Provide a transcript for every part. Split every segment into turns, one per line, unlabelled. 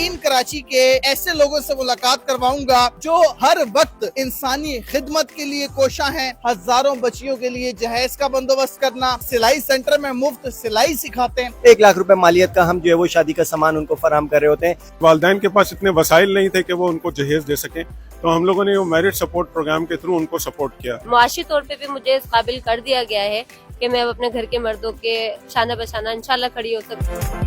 Team Karachi के ऐसे लोगों से मुलाकात करवाऊंगा जो हर वक्त इंसानी खिदमत के लिए कोशा हैं। हजारों बच्चियों के लिए जहेज का बंदोबस्त करना, सिलाई सेंटर में मुफ्त सिलाई सिखाते हैं।
1 लाख रुपए मालियत का हम जो है वो शादी का सामान उनको फराहम कर रहे होते हैं।
वालिदैन के पास इतने वसाइल नहीं थे कि वो उनको जहेज दे सकें, तो हम लोगों ने वो मैरिज सपोर्ट प्रोग्राम के थ्रू उनको सपोर्ट किया।
मुआशी तौर पे भी मुझे इस काबिल कर दिया गया है कि मैं अब अपने घर के मर्दों के शाना बशाना इंशाल्लाह खड़ी हो सकती हूँ।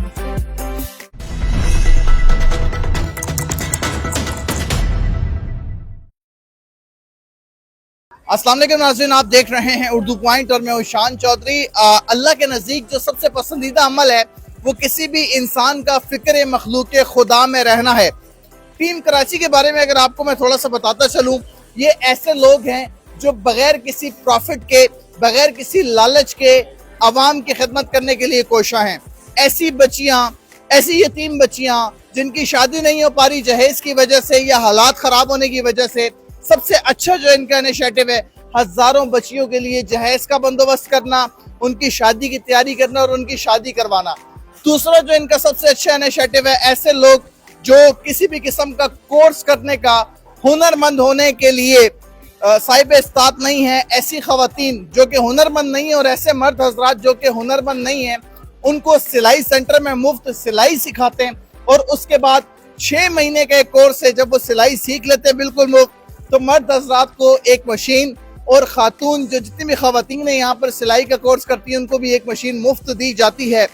अस्सलाम वालेकुम नाज़रीन, आप देख रहे हैं उर्दू पॉइंट और मैं हूं शान चौधरी। अल्लाह के नज़दीक जो सबसे पसंदीदा अमल है वो किसी भी इंसान का फ़िक्र मखलूक खुदा में रहना है। टीम कराची के बारे में अगर आपको मैं थोड़ा सा बताता चलूं, ये ऐसे लोग हैं जो बगैर किसी प्रॉफिट के, बगैर किसी लालच के अवाम की खिदमत करने के लिए कोशा हैं। ऐसी बच्चियाँ, ऐसी यतीम बच्चियाँ जिनकी शादी नहीं हो पा रही जहेज की वजह से या हालात ख़राब होने की वजह से, सबसे अच्छा जो इनका इनिशिएटिव है हजारों बच्चियों के लिए जहेज का बंदोबस्त करना, उनकी शादी की तैयारी करना और उनकी शादी करवाना। दूसरा जो इनका सबसे अच्छा इनिशिएटिव है, ऐसे लोग जो किसी भी किस्म का कोर्स करने का, हुनरमंद होने के लिए साहिब इस्तात नहीं है, ऐसी खवातीन जो कि हुनरमंद नहीं है और ऐसे मर्द हजरात जो कि हुनरमंद नहीं है, उनको सिलाई सेंटर में मुफ्त सिलाई सिखाते हैं और उसके बाद 6 महीने का एक कोर्स है। जब वो सिलाई सीख लेते हैं बिल्कुल मुफ्त, तो मर्द हजरात को एक मशीन और खातून जो जितनी भी खवातीन है यहाँ पर सिलाई का कोर्स करती हैं उनको भी एक मशीन मुफ्त दी जाती है।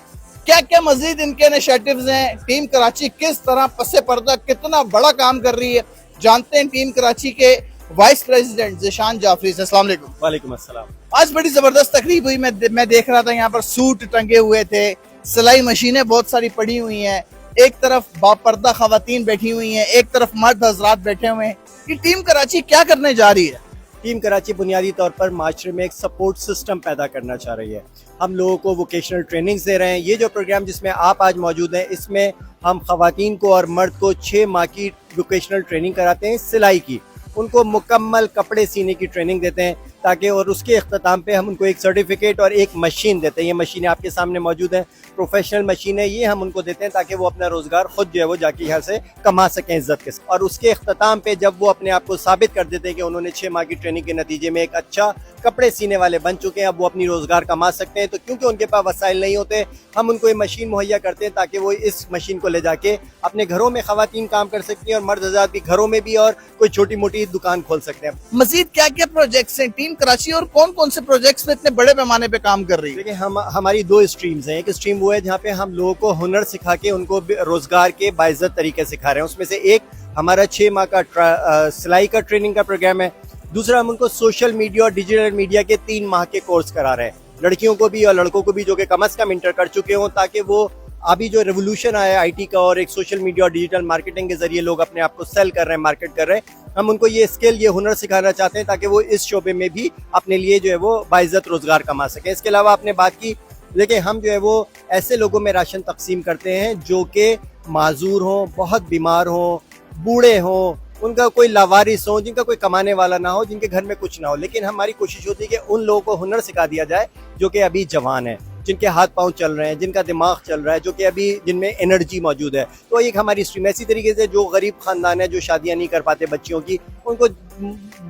क्या क्या मजीद इनके इनिशिएटिव्स हैं, टीम कराची किस तरह पसे पर्दा कितना बड़ा काम कर रही है, जानते हैं टीम कराची के वाइस प्रेसिडेंट ज़ीशान जाफरी से। अस्सलाम वालेकुम।
वालेकुम अस्सलाम।
आज बड़ी जबरदस्त तकरीब हुई, मैं देख रहा था यहाँ पर सूट टंगे हुए थे, सिलाई मशीनें बहुत सारी पड़ी हुई हैं, एक तरफ बापर्दा खवातीन बैठी हुई हैं, एक तरफ मर्द हजरात बैठे हुए हैं। ये टीम कराची क्या करने जा रही है?
टीम कराची बुनियादी तौर पर माशरे में एक सपोर्ट सिस्टम पैदा करना चाह रही है। हम लोगों को वोकेशनल ट्रेनिंग्स दे रहे हैं। ये जो प्रोग्राम जिसमें आप आज मौजूद हैं, इसमें हम खवातीन को और मर्द को 6 माह की वोकेशनल ट्रेनिंग कराते हैं सिलाई की। उनको मुकम्मल कपड़े सीने की ट्रेनिंग देते हैं ताकि, और उसके इख्तिताम पे हम उनको एक सर्टिफिकेट और एक मशीन देते हैं। ये मशीनें आपके सामने मौजूद हैं, प्रोफेशनल मशीन है, ये हम उनको देते हैं ताकि वो अपना रोज़गार खुद जो है वो जाके यहाँ से कमा सकें इज्जत के साथ। और उसके इख्तिताम पे जब वो अपने आप को साबित कर देते हैं कि उन्होंने 6 माह की ट्रेनिंग के नतीजे में एक अच्छा कपड़े सीने वाले बन चुके हैं, अब वो अपनी रोज़गार कमा सकते हैं। तो क्योंकि उनके पास वसाइल नहीं होते, हम उनको ये मशीन मुहैया करते हैं ताकि वो इस मशीन को ले जाके अपने घरों में खवातीन काम कर सकती हैं और मर्द हज़रात भी घरों में भी और कोई छोटी मोटी दुकान खोल सकते हैं।
मजीद क्या क्या प्रोजेक्ट्स हैं टीम कराची और कौन कौन से प्रोजेक्ट्स में इतने बड़े पैमाने पे काम कर रही है?
देखिए, हमारी 2 स्ट्रीम्स हैं। एक स्ट्रीम वो है जहाँ पे हम लोगों को हुनर सिखा के उनको रोजगार के बाइज्जत तरीके सिखा रहे हैं। उसमें से एक हमारा 6 माह का सिलाई का ट्रेनिंग का प्रोग्राम है। दूसरा, हम उनको सोशल मीडिया और डिजिटल मीडिया के 3 माह के कोर्स करा रहे हैं, लड़कियों को भी और लड़कों को भी, जो कि कम से कम इंटर कर चुके हों, ताकि वो अभी जो रेवोल्यूशन आया आईटी का और एक सोशल मीडिया और डिजिटल मार्केटिंग के जरिए लोग अपने आप को सेल कर रहे हैं, मार्केट कर रहे हैं, हम उनको ये स्किल, ये हुनर सिखाना चाहते हैं ताकि वो इस शोबे में भी अपने लिए जो है वो बाइज्जत रोजगार कमा सकें। इसके अलावा आपने बात की, देखिए हम जो है वो ऐसे लोगों में राशन तकसीम करते हैं जो कि माजूर हों, बहुत बीमार हों, बूढ़े हों, उनका कोई लावारिस हो, जिनका कोई कमाने वाला ना हो, जिनके घर में कुछ ना हो। लेकिन हमारी कोशिश होती है कि उन लोगों को हुनर सिखा दिया जाए जो कि अभी जवान है, जिनके हाथ पांव चल रहे हैं, जिनका दिमाग चल रहा है, जो कि अभी जिनमें एनर्जी मौजूद है। तो एक हमारी स्ट्रीम ऐसी तरीके से, जो गरीब खानदान है, जो शादियां नहीं कर पाते बच्चियों की, उनको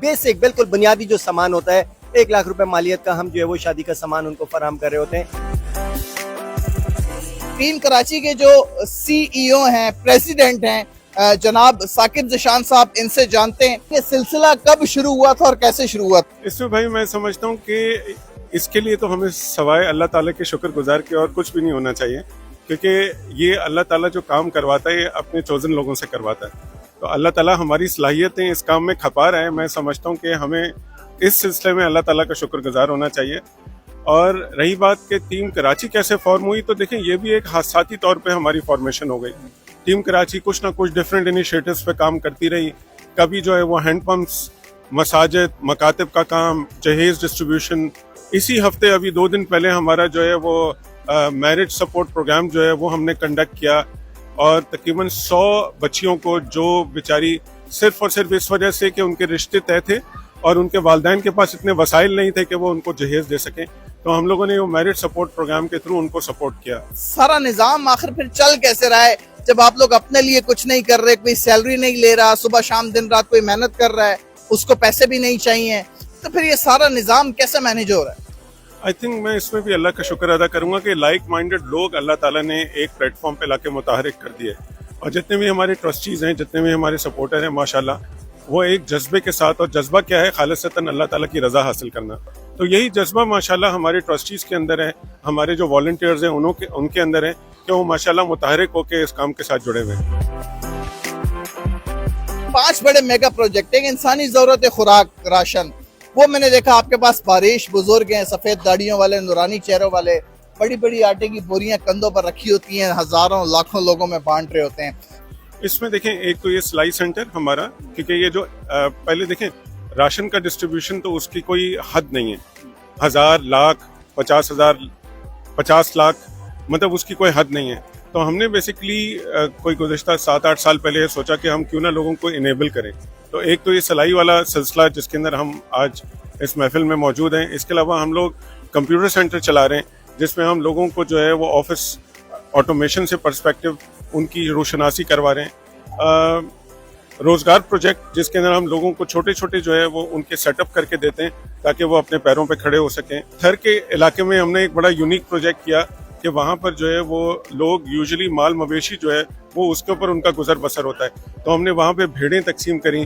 बेसिक बिल्कुल बुनियादी जो सामान होता है, 1 लाख रुपए मालियत का हम जो है वो शादी का सामान उनको फराहम कर रहे होते हैं।
टीम कराची के जो CEO हैं, प्रेसिडेंट हैं, जनाब साकिब ज़ीशान साहब, इनसे जानते हैं कि सिलसिला कब शुरू हुआ था और कैसे शुरू हुआ था?
इसमें भाई मैं समझता हूँ कि इसके लिए तो हमें सवाए अल्लाह ताला के शुक्रगुजार के और कुछ भी नहीं होना चाहिए, क्योंकि ये अल्लाह ताला जो काम करवाता है ये अपने चोजन लोगों से करवाता है। तो अल्लाह ताला हमारी सलाहियतें इस काम में खपा रहा है। मैं समझता हूँ कि हमें इस सिलसिले में अल्लाह ताला का शुक्रगुजार होना चाहिए। और रही बात कि टीम कराची कैसे फॉर्म हुई, तो देखें ये भी एक हादसाती तौर पे हमारी फॉर्मेशन हो गई। टीम कराची कुछ ना कुछ डिफरेंट इनिशिएटिव्स पे काम करती रही। कभी जो है वो हैंड पंप्स, मसाजिद, मकातिब का काम, जहेज डिस्ट्रीब्यूशन। इसी हफ्ते अभी 2 दिन पहले हमारा जो है वो मैरिज सपोर्ट प्रोग्राम जो है वो हमने कंडक्ट किया और तकरीबन 100 बच्चियों को, जो बेचारी सिर्फ और सिर्फ इस वजह से कि उनके रिश्ते तय थे और उनके वालिदैन के पास इतने वसाइल नहीं थे कि वो उनको जहेज दे सकें, तो हम लोगों ने वो मैरिज सपोर्ट प्रोग्राम के थ्रू उनको सपोर्ट किया।
सारा निजाम आखिर फिर चल कैसे रहा है? जब आप लोग अपने लिए कुछ नहीं कर रहे, कोई सैलरी नहीं ले रहा, सुबह शाम दिन रात कोई मेहनत कर रहा है, उसको पैसे भी नहीं चाहिए, तो फिर ये सारा निज़ाम कैसे मैनेज हो रहा है?
आई थिंक मैं इसमें भी अल्लाह का शुक्र अदा करूंगा कि लाइक माइंडेड लोग अल्लाह ताला ने एक प्लेटफॉर्म पे लाके मुतहरिक कर दिए, और जितने भी हमारे ट्रस्टीज हैं, जितने भी हमारे सपोर्टर हैं, माशाल्लाह वो एक जज्बे के साथ, और जज्बा क्या है, खालिसतन अल्लाह ताला की रजा हासिल करना, तो यही जज्बा माशाल्लाह हमारे ट्रस्टीज के अंदर है, हमारे जो वॉलंटियर्स हैं उनके अंदर है कि वो माशाल्लाह मुतहरिक होकर इस काम के साथ जुड़े हुए हैं।
5 बड़े मेगा प्रोजेक्ट, एक इंसानी जरूरत है खुराक, राशन, वो मैंने देखा आपके पास बारिश बुजुर्ग हैं, सफेद दाढ़ियों वाले, नूरानी चेहरों वाले, बड़ी बड़ी आटे की बोरियां कंधों पर रखी होती हैं, हजारों लाखों लोगों में बांट रहे होते हैं।
इसमें देखें, एक तो ये सिलाई सेंटर हमारा, क्योंकि ये जो पहले देखें राशन का डिस्ट्रीब्यूशन तो उसकी कोई हद नहीं है, 1000 लाख 50,000 50 लाख, मतलब उसकी कोई हद नहीं है। तो हमने बेसिकली कोई गुज़िश्ता 7-8 साल पहले सोचा कि हम क्यों ना लोगों को इनेबल करें। तो एक तो ये सिलाई वाला सिलसिला जिसके अंदर हम आज इस महफिल में मौजूद हैं, इसके अलावा हम लोग कंप्यूटर सेंटर चला रहे हैं जिसमें हम लोगों को जो है वो ऑफिस ऑटोमेशन से पर्सपेक्टिव उनकी रोशनासी करवा रहे हैं। रोजगार प्रोजेक्ट जिसके अंदर हम लोगों को छोटे छोटे जो है वो उनके सेटअप करके देते हैं ताकि वो अपने पैरों पे खड़े हो सकें। थर के इलाके में हमने एक बड़ा यूनिक प्रोजेक्ट किया कि वहाँ पर जो है वो लोग यूजुअली माल मवेशी जो है वो उसके ऊपर उनका गुजर बसर होता है, तो हमने वहाँ पे भेड़ें तकसीम करी।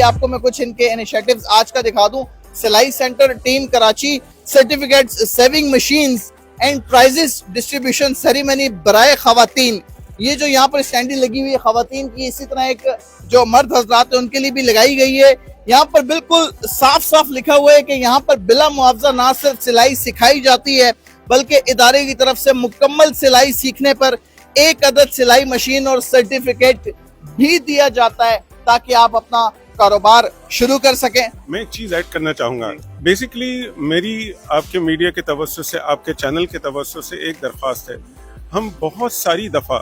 आपको मैं कुछ इनके इनिशिएटिव्स आज का दिखा दूं। सिलाई centre team Karachi, certificates, sewing machines and prizes distribution ceremony बराए खवातीन, ये जो यहाँ पर स्टैंडी लगी हुई है खवातीन की, इसी तरह एक जो मर्द हजरात है उनके लिए भी लगाई गई है। यहाँ पर बिल्कुल साफ साफ लिखा हुआ है कि यहाँ पर बिला मुआवजा ना सिर्फ सिलाई सिखाई जाती है बल्कि इदारे की तरफ से मुकम्मल सिलाई सीखने पर 1 अदद सिलाई मशीन और सर्टिफिकेट भी दिया जाता है ताकि आप अपना कारोबार शुरू कर सकें।
मैं एक चीज ऐड करना चाहूंगा। बेसिकली मेरी आपके मीडिया के तवज्जुह से, आपके चैनल के तवज्जुह से एक दरख्वास्त है। हम बहुत सारी दफा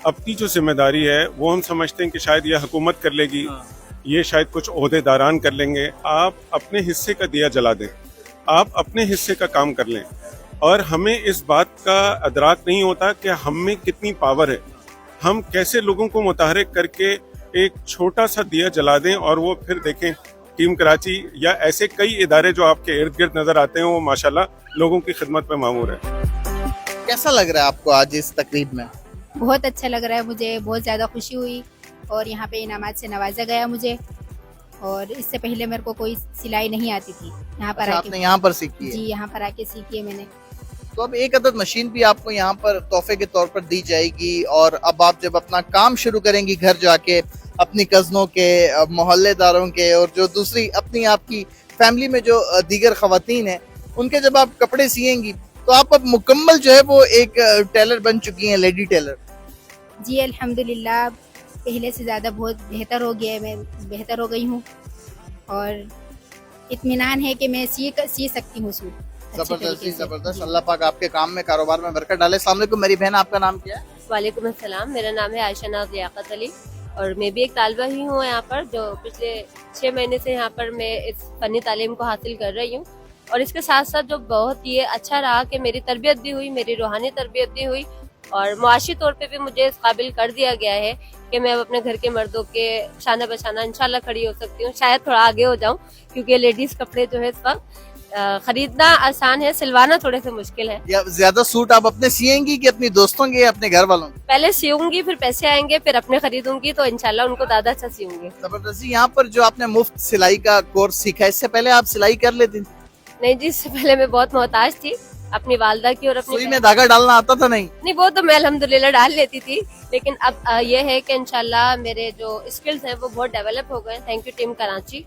अपनी जो जिम्मेदारी है वो हम समझते हैं कि शायद ये हुकूमत कर लेगी, ये शायद कुछ ओहदेदारान कर लेंगे। आप अपने हिस्से का दिया जला दें, आप अपने हिस्से का काम कर लें, और हमें इस बात का अदराक नहीं होता कि हम में कितनी पावर है। हम कैसे लोगों को मुतहरिक करके एक छोटा सा दिया जला दें और वो फिर देखें टीम कराची या ऐसे कई इदारे जो आपके इर्द गिर्द नजर आते हैं वो माशाल्लाह लोगों की खिदमत में मामूर है।
कैसा लग रहा है आपको आज इस तकरीब में?
बहुत अच्छा लग रहा है, मुझे बहुत ज़्यादा खुशी हुई और यहाँ पे इनामात से नवाजा गया मुझे। और इससे पहले मेरे को कोई सिलाई नहीं आती थी, यहाँ पर
आपने
आके
यहाँ पर सीखी है?
जी, यहाँ पर आके सीखी है मैंने।
तो अब 1 अदद मशीन भी आपको यहाँ पर तोहफे के तौर पर दी जाएगी, और अब आप जब अपना काम शुरू करेंगी घर जाके अपनी कज़नों के, मोहल्लेदारों के और जो दूसरी अपनी आपकी फैमिली में जो दीगर ख़वातीन हैं उनके जब आप कपड़े सिएंगी तो आप अब मुकम्मल जो है वो एक टेलर बन चुकी हैं, लेडी टेलर।
जी अल्हम्दुलिल्लाह, पहले से ज़्यादा बहुत बेहतर हो गया है, मैं बेहतर हो गई हूँ और इत्मीनान है कि मैं सी सकती हूँ सूट।
जबरदस्ती जबरदस्त। अल्लाह पाक आपके काम में, कारोबार में बरकत डाले। अस्सलाम वालेकुम मेरी बहन, आपका नाम क्या है?
वालेकुम अस्सलाम, मेरा नाम है आयशा नाज लियाकत अली और मैं भी एक तालिबा ही हूँ यहाँ पर, जो पिछले 6 महीने से यहाँ पर मैं इस फनी तालीम को हासिल कर रही हूँ। और इसके साथ साथ जो बहुत ये अच्छा रहा कि मेरी तरबियत भी हुई, मेरी रूहानी तरबियत भी हुई और मुआशी तौर पे भी मुझे इस काबिल कर दिया गया है कि मैं अब अपने घर के मर्दों के शाना बशाना इंशाल्लाह खड़ी हो सकती हूँ। शायद थोड़ा आगे हो जाऊँ क्योंकि लेडीज कपड़े जो है इस वक्त खरीदना आसान है, सिलवाना थोड़े से मुश्किल है।
या ज्यादा सूट आप अपने सिएंगी कि अपनी दोस्तों के, अपने घर वालों के?
पहले सीऊंगी, फिर पैसे आएंगे, फिर अपने खरीदूंगी, तो इंशाल्लाह उनको ज्यादा अच्छा सीऊंगी।
जबरदस्ती। यहाँ पर जो आपने मुफ्त सिलाई का कोर्स सीखा, इससे पहले आप सिलाई कर लेती थी?
नहीं जी, इससे पहले मैं बहुत मोहताज थी अपनी वालदा की और अपनी
सुई में धागा डालना आता था? नहीं,
वो तो मैं अल्हम्दुलिल्लाह डाल लेती थी, लेकिन अब ये है कि इंशाल्लाह मेरे जो स्किल्स हैं वो बहुत डेवलप हो गए। Thank you team Karachi.